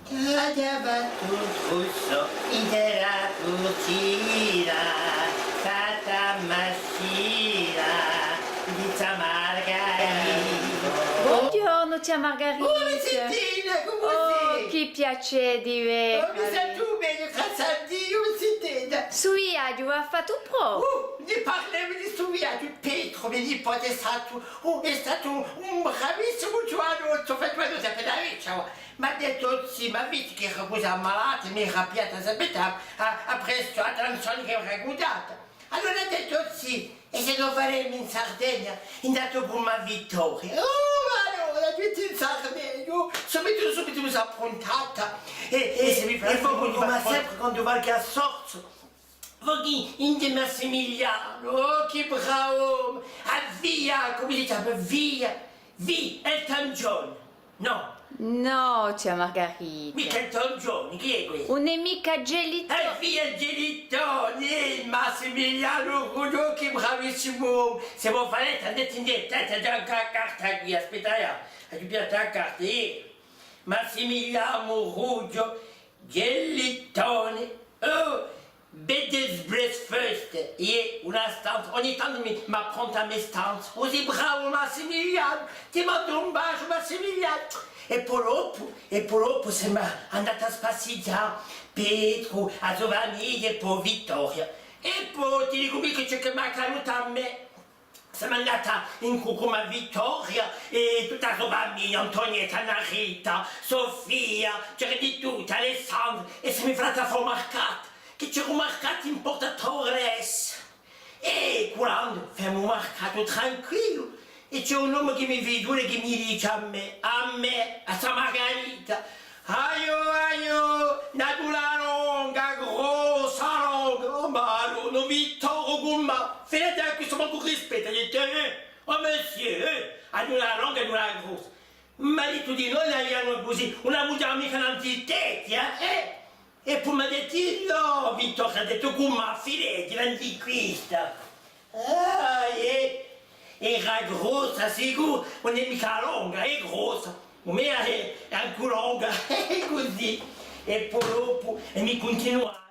Cadeva tutto russo, intera cucina, fatta maschina, pizza margarita. Buongiorno, tia Margherita. Buonasera, come Oh, sei? che piacere di Come vedere. stai tu bene, grazie a Dio, siete? Su viaggio ha fatto pro. Ne parliamo di sto viaggio, Pietro, mio nipote è stato un bravissimo giovanotto, quando si appena riccia. Mi ha detto sì, ma visto che era così ammalata, mi era piata sapete, ha preso attenzione che era guidata. Allora ha detto sì, e se lo faremo in Sardegna, è andato per una vittoria. Oh, allora, tutti in Sardegna, subito mi sono appuntata. E se mi fa come sempre quando va che a Sorso. Voglio in di Massimiliano, oh che bravo! A via, come si chiama? Via Elton John. No, No, tia Margherita. mica Elton John, chi è questo? Un'amica gelita. Via il Gelitone, Massimiliano Ruggio, che bravissimo! Se vuoi fare, ti ha detto in diretta, ti ha dato la carta qui, aspetta, hai piato la carta, Massimiliano Ruggio, Gelitone, oh! Bedesbrest first, una stanza, ogni tanto mi appronta a me stanze, così bravo Massimiliano, ti mando un bacio Massimiliano. E poi dopo siamo andati a spaziare, Pietro, a Giovanni e poi Vittoria. E poi ti dico che c'è che mi è accaduto a me. Siamo andata in cucuma Vittoria e tutta la sua famiglia, Antonietta, Narita, Sofia, c'era di tutto, Alessandro, e siamo entrati a fare marcato. Che c'era un mercato importatore e quando facciamo un mercato tranquillo e c'è un uomo che mi vede e che mi dice a me, a San Margherita, aio, una longa, grossa longa, oh ma non vi toro come fate a questo manco rispetto, gli oh monsieur, ad una longa e una grossa, ma detto di noi l'abbiamo così, una muta mica l'antitetia, E poi mi ha detto no, Vittorio ha detto come filetti, l'antiquista. Era grossa, sicuro, non è mica longa, è grossa. Ma è anche lunga, è così. E poi dopo, e mi continua.